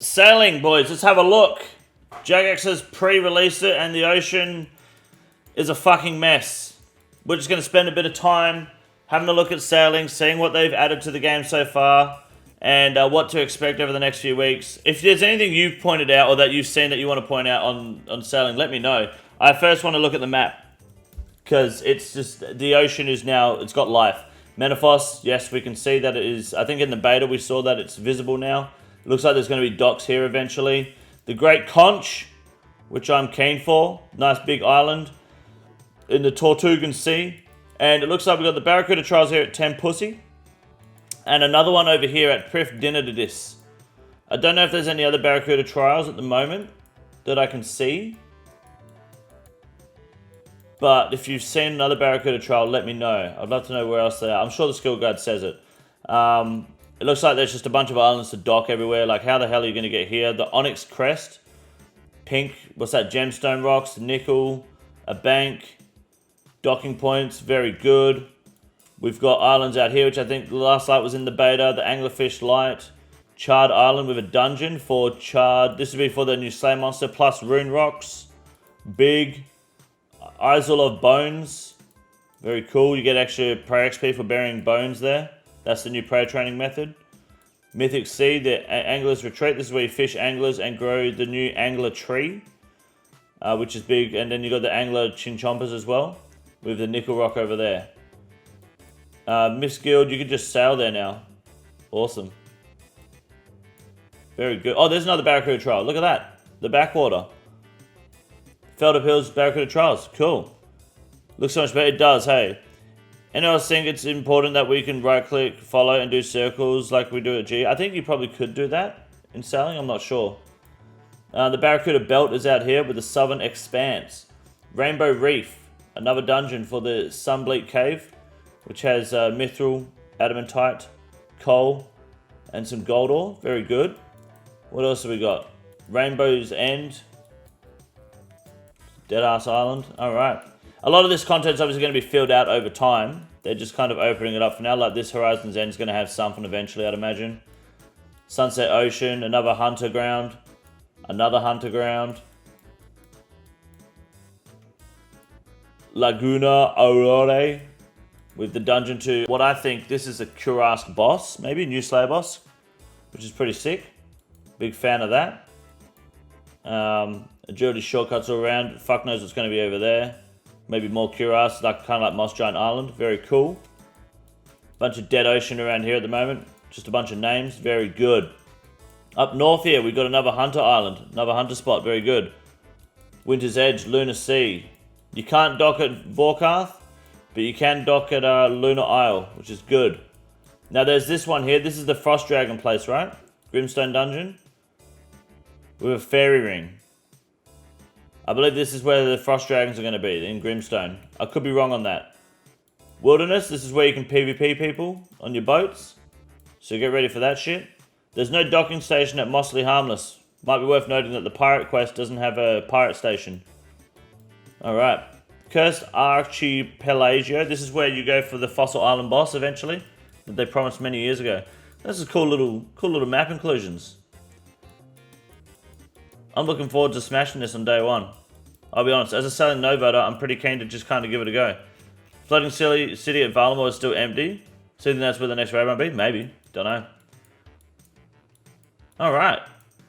Sailing, boys, let's have a look. Jagex has pre-released it and the ocean is a fucking mess. We're just going to spend a bit of time having a look at sailing, seeing what they've added to the game so far, and what to expect over the next few weeks. If there's anything you've pointed out or that you've seen that you want to point out on sailing, let me know. I first want to look at the map, because it's just, the ocean is now, it's got life. Menifos, yes, we can see that it is, I think in the beta we saw that it's visible now. It looks like there's going to be docks here eventually. The Great Conch, which I'm keen for. Nice big island in the Tortugan Sea. And it looks like we've got the Barracuda Trials here at 10 Pussy. And another one over here at Prif Dinadidis. I don't know if there's any other Barracuda Trials at the moment that I can see. But if you've seen another Barracuda Trial, let me know. I'd love to know where else they are. I'm sure the skill guide says it. It looks like there's just a bunch of islands to dock everywhere. Like, how the hell are you going to get here? The Onyx Crest. Pink. What's that? Gemstone rocks. Nickel. A bank. Docking points. Very good. We've got islands out here, which I think the last light was in the beta. The Anglerfish Light. Charred Island with a dungeon for Charred. This would be for the new Slay Monster. Plus Rune Rocks. Big. Isle of Bones. Very cool. You get extra prayer XP for burying bones there. That's the new prayer training method. Mythic Sea, the Angler's Retreat. This is where you fish anglers and grow the new Angler Tree, which is big. And then you got the Angler Chinchompas as well, with the Nickel Rock over there. Mist Guild, you can just sail there now. Awesome. Very good. Oh, there's another Barracuda Trial. Look at that. The backwater. Felder Hills Barracuda Trials. Cool. Looks so much better. It does, hey. And I think it's important that we can right-click, follow, and do circles like we do at G. I think you probably could do that in sailing. I'm not sure. The Barracuda Belt is out here with the Southern Expanse. Rainbow Reef. Another dungeon for the Sunbleak Cave, which has mithril, adamantite, coal, and some gold ore. Very good. What else have we got? Rainbow's End. Deadass Island. Alright. A lot of this content is obviously going to be filled out over time. They're just kind of opening it up for now. Like this Horizon's End is going to have something eventually, I'd imagine. Sunset Ocean, another hunter ground. Another hunter ground. Laguna Aurora. With the dungeon to what I think this is a Kurask boss. Maybe a new Slayer boss. Which is pretty sick. Big fan of that. Agility shortcuts all around. Fuck knows what's going to be over there. Maybe more Kuras, like kind of like Moss Giant Island. Very cool. Bunch of dead ocean around here at the moment. Just a bunch of names. Very good. Up north here, we've got another hunter island. Another hunter spot. Very good. Winter's Edge, Lunar Sea. You can't dock at Vorkarth, but you can dock at Lunar Isle, which is good. Now there's this one here. This is the Frost Dragon place, right? Grimstone Dungeon. With a fairy ring. I believe this is where the Frost Dragons are going to be, in Grimstone. I could be wrong on that. Wilderness, this is where you can PvP people on your boats. So get ready for that shit. There's no docking station at Mossley Harmless. Might be worth noting that the Pirate Quest doesn't have a pirate station. Alright. Cursed Archipelago. This is where you go for the Fossil Island boss eventually. That they promised many years ago. This is cool little map inclusions. I'm looking forward to smashing this on day one. I'll be honest, as a selling no voter, I'm pretty keen to just kind of give it a go. Floating City at Valamor is still empty. So you think that's where the next raid might be? Maybe. Don't know. Alright.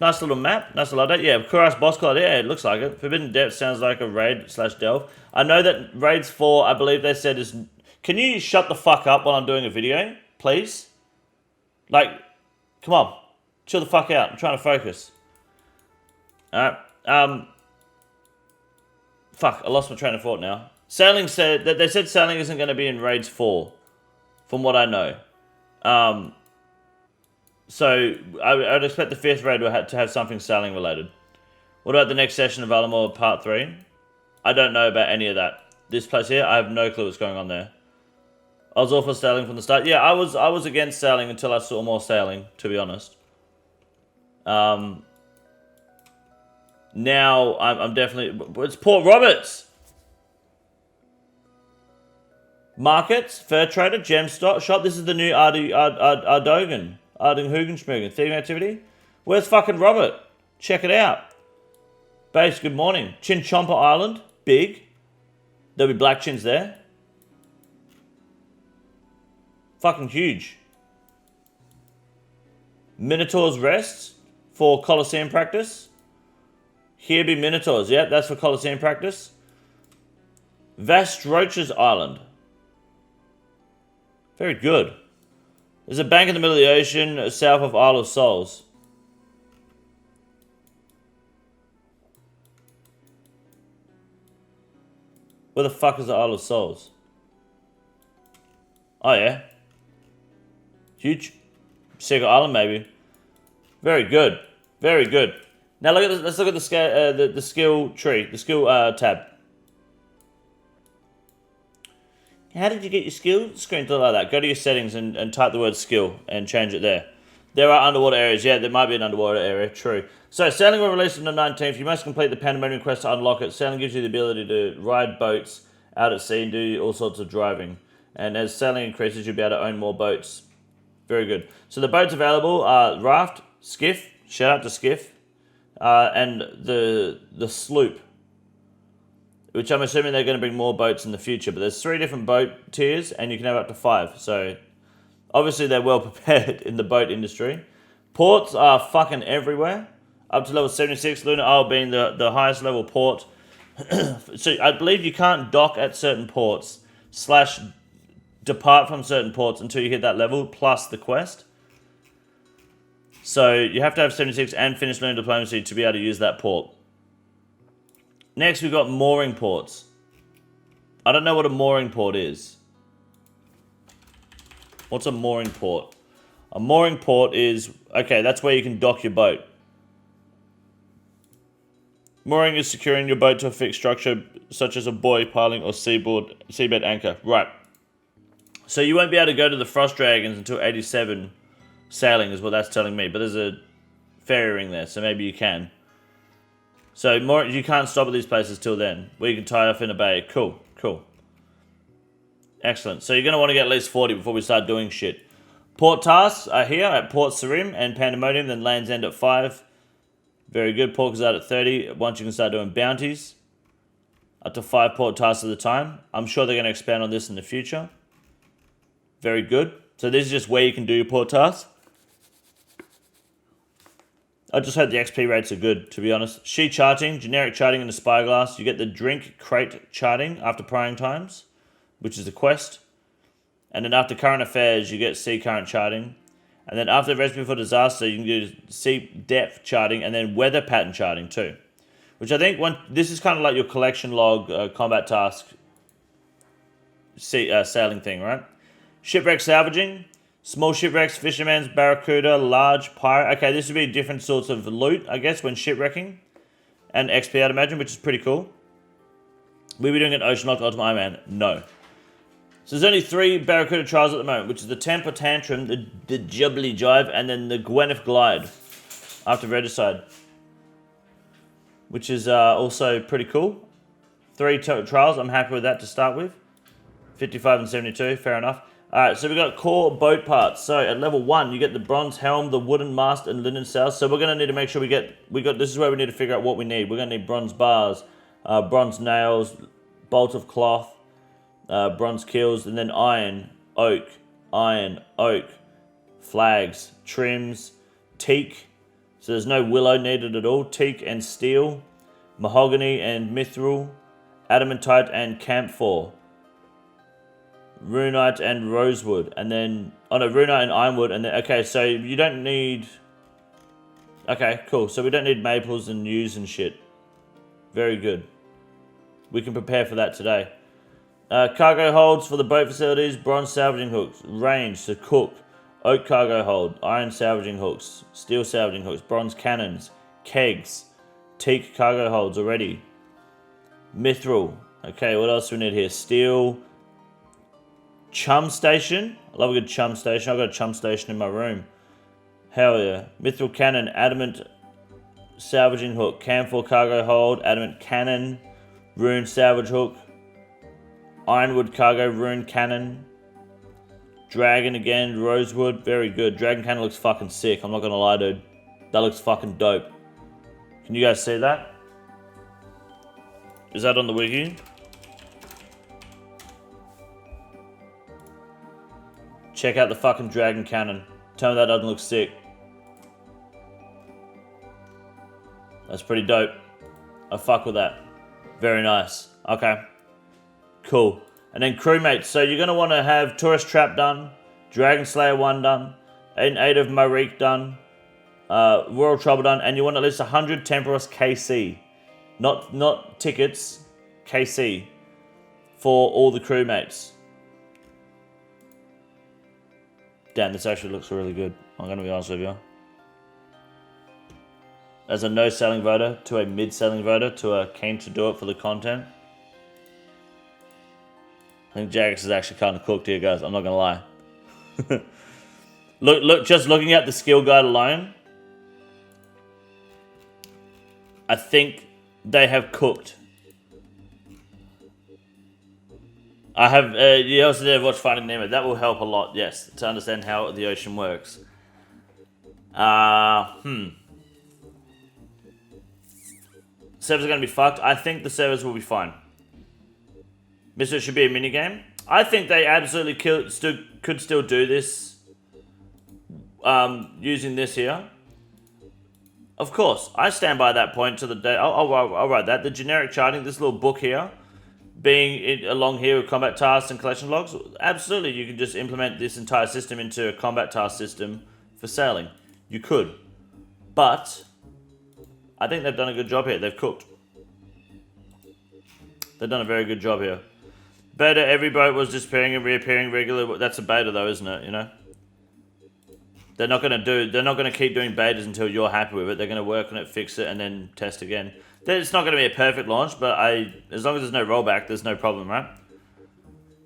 Nice little map. Nice little update. Yeah, Kuras Boss Cloud. Yeah, it looks like it. Forbidden Depths sounds like a raid/delve. I know that Raids 4, I believe they said is... Can you shut the fuck up while I'm doing a video? Please? Like, come on. Chill the fuck out. I'm trying to focus. Alright, fuck, I lost my train of thought now. Sailing said, that they said sailing isn't going to be in Raids 4, from what I know. So, I would expect the 5th raid to have something sailing related. What about the next session of Valamor Part 3? I don't know about any of that. This place here, I have no clue what's going on there. I was all for sailing from the start. Yeah, I was against sailing until I saw more sailing, to be honest. Now, I'm definitely... It's Port Roberts! Markets, Fur Trader, Gem Shop. This is the new Ardogan. Ardinghugenschmugen. Thieving activity. Where's fucking Robert? Check it out. Base, good morning. Chinchompa Island, big. There'll be black chins there. Fucking huge. Minotaur's Rest for Coliseum practice. Here be Minotaurs. Yep, that's for Coliseum practice. Vast Roaches Island. Very good. There's a bank in the middle of the ocean south of Isle of Souls. Where the fuck is the Isle of Souls? Oh yeah. Huge. Secret Island maybe. Very good. Very good. Now look at this, let's look at the skill tree, the skill tab. How did you get your skill screen to look like that? Go to your settings and type the word skill and change it there. There are underwater areas. Yeah, there might be an underwater area. True. So sailing will release on the 19th. You must complete the Pandemonium quest to unlock it. Sailing gives you the ability to ride boats out at sea and do all sorts of driving. And as sailing increases, you'll be able to own more boats. Very good. So the boats available are Raft, Skiff, shout out to Skiff, and the Sloop, which I'm assuming they're going to bring more boats in the future. But there's 3 different boat tiers, and you can have up to 5. So obviously they're well prepared in the boat industry. Ports are fucking everywhere. Up to level 76, Luna Isle being the highest level port. So I believe you can't dock at certain ports / depart from certain ports until you hit that level, plus the quest. So you have to have 76 and finish Lunar Diplomacy to be able to use that port. Next, we've got mooring ports. I don't know what a mooring port is. What's a mooring port? A mooring port is, okay, that's where you can dock your boat. Mooring is securing your boat to a fixed structure, such as a buoy, piling, or seabed anchor. Right. So you won't be able to go to the Frost Dragons until 87 sailing is what that's telling me. But there's a ferry ring there, so maybe you can. So you can't stop at these places till then, where you can tie off in a bay. Cool, cool. Excellent. So you're going to want to get at least 40 before we start doing shit. Port tasks are here at Port Sarim and Pandemonium, then Land's End at 5. Very good. Port goes out at 30. Once you can start doing bounties. Up to 5 port tasks at a time. I'm sure they're going to expand on this in the future. Very good. So this is just where you can do your port tasks. I just hope the XP rates are good, to be honest. She charting, generic charting in the spyglass. You get the drink crate charting after prying times, which is a quest. And then after current affairs, you get sea current charting. And then after recipe for disaster, you can do sea depth charting and then weather pattern charting too. Which I think, this is kind of like your collection log combat task sailing thing, right? Shipwreck salvaging. Small shipwrecks, fisherman's barracuda, large pirate. Okay, this would be different sorts of loot, I guess, when shipwrecking. And XP, I'd imagine, which is pretty cool. We'll be doing an Ocean Lock Ultimate Ironman. No. So there's only 3 barracuda trials at the moment, which is the Temper Tantrum, the Jubbly Jive, and then the Gwyneth Glide after Regicide. Which is also pretty cool. 3 trials, I'm happy with that to start with. 55 and 72, fair enough. Alright, so we've got core boat parts. So at level 1, you get the bronze helm, the wooden mast, and linen sails. So we're going to need to make sure this is where we need to figure out what we need. We're going to need bronze bars, bronze nails, bolt of cloth, bronze keels, and then iron, oak, flags, trims, teak. So there's no willow needed at all. Teak and steel, mahogany and mithril, adamantite and camphor. Runite and rosewood, and then runite and ironwood, and then okay, so you don't need. Okay, cool. So we don't need maples and yews and shit. Very good. We can prepare for that today. Cargo holds for the boat facilities: bronze salvaging hooks, range to cook, oak cargo hold, iron salvaging hooks, steel salvaging hooks, bronze cannons, kegs, teak cargo holds already. Mithril. Okay, what else do we need here? Steel. Chum station. I love a good chum station. I've got a chum station in my room. Hell yeah. Mithril cannon, adamant salvaging hook, camphor cargo hold, adamant cannon, rune salvage hook, ironwood cargo rune cannon, dragon again, rosewood, very good. Dragon cannon looks fucking sick, I'm not gonna lie, dude. That looks fucking dope. Can you guys see that? Is that on the wiki? Check out the fucking dragon cannon. Tell me that doesn't look sick. That's pretty dope. I fuck with that. Very nice. Okay. Cool. And then crewmates. So you're going to want to have Tourist Trap done, Dragon Slayer 1 done, Aid of Marik done, Royal Trouble done, and you want at least 100 Temporis KC. Not tickets, KC. For all the crewmates. Damn, this actually looks really good. I'm going to be honest with you. As a no-selling voter, to a mid-selling voter, to a keen to do it for the content. I think Jagex is actually kind of cooked here, guys. I'm not going to lie. Look, just looking at the skill guide alone, I think they have cooked. I have, you also did watch Finding Nemo. That will help a lot, yes, to understand how the ocean works. Servers are going to be fucked. I think the servers will be fine. Mister, it should be a minigame. I think they absolutely could still do this. Using this here. Of course, I stand by that point to the day. I'll write that. The generic charting, this little book here, being along here with combat tasks and collection logs, absolutely you can just implement this entire system into a combat task system for sailing. You could. But I think they've done a good job here. They've cooked. They've done a very good job here. Beta, every boat was disappearing and reappearing regularly. That's a beta though, isn't it? You know? They're not going to keep doing betas until you're happy with it. They're going to work on it, fix it, and then test again. It's not going to be a perfect launch, but as long as there's no rollback, there's no problem, right?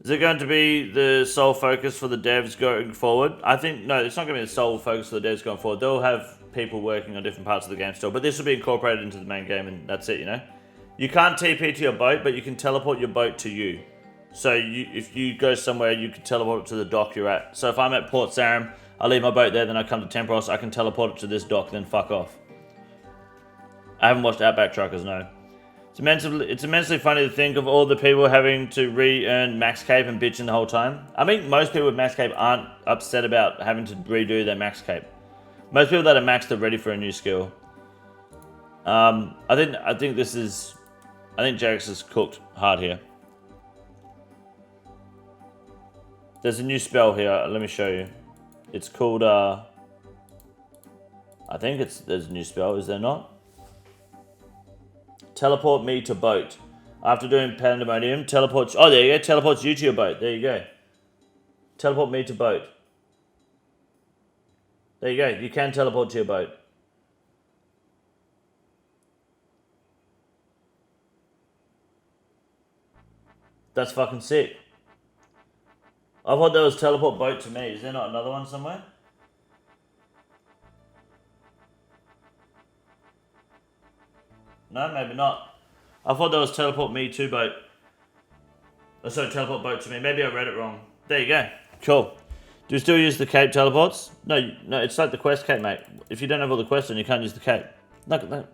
Is it going to be the sole focus for the devs going forward? I think, no, it's not going to be the sole focus for the devs going forward. They'll have people working on different parts of the game still, but this will be incorporated into the main game, and that's it, you know? You can't TP to your boat, but you can teleport your boat to you. So if you go somewhere, you can teleport it to the dock you're at. So if I'm at Port Sarim, I leave my boat there, then I come to Temporos, I can teleport it to this dock, then fuck off. I haven't watched Outback Truckers, no. It's immensely funny to think of all the people having to re-earn max cape and bitching the whole time. I mean, most people with max cape aren't upset about having to redo their max cape. Most people that are maxed are ready for a new skill. I think Jagex is cooked hard here. There's a new spell here. Let me show you. It's called, I think there's a new spell, is there not? Teleport me to boat. After doing Pandemonium, teleports, oh there you go, teleports you to your boat. There you go. Teleport me to boat. There you go, you can teleport to your boat. That's fucking sick. I thought there was teleport boat to me. Is there not another one somewhere? No, maybe not. I thought there was teleport me to boat. Oh, sorry, teleport boat to me. Maybe I read it wrong. There you go. Cool. Do you still use the cape teleports? No, it's like the quest cape, mate. If you don't have all the quests, then you can't use the cape. Not going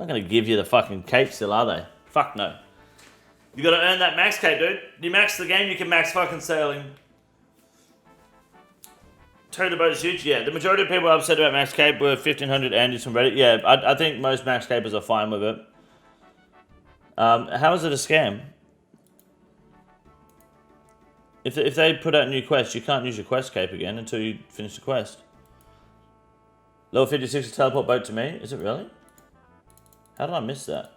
to give you the fucking cape still, are they? Fuck no. You got to earn that max cape, dude. You max the game, you can max fucking sailing. Total boat is huge. Yeah, the majority of people upset about max cape were 1500 Andys from Reddit. Yeah, I think most max capers are fine with it. How is it a scam? If they put out new quests, you can't use your quest cape again until you finish the quest. Level 56 is teleport boat to me. Is it really? How did I miss that?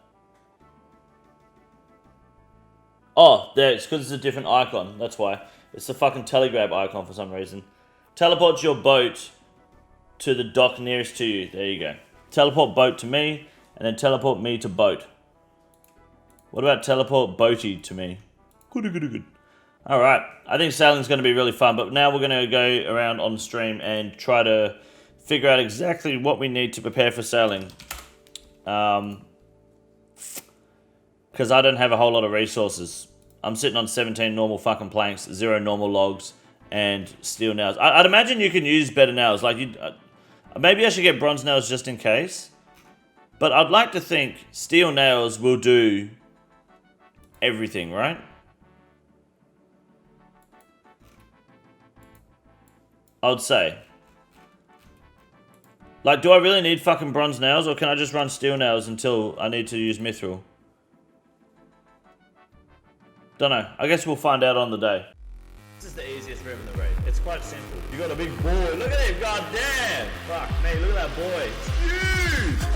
Oh, there. It's because it's a different icon. That's why. It's the fucking telegrab icon for some reason. Teleport your boat to the dock nearest to you. There you go. Teleport boat to me, and then teleport me to boat. What about teleport boaty to me? Good. Alright, I think sailing's going to be really fun, but now we're going to go around on stream and try to figure out exactly what we need to prepare for sailing. Because I don't have a whole lot of resources. I'm sitting on 17 normal fucking planks, 0 normal logs, and steel nails. I'd imagine you can use better nails. Like Maybe I should get bronze nails just in case. But I'd like to think steel nails will do everything, right? I would say. Like, do I really need fucking bronze nails, or can I just run steel nails until I need to use mithril? Don't know. I guess we'll find out on the day. This is the easiest move in the raid. It's quite simple. You got a big boy. Look at him. God damn. Fuck me. Look at that boy. It's huge.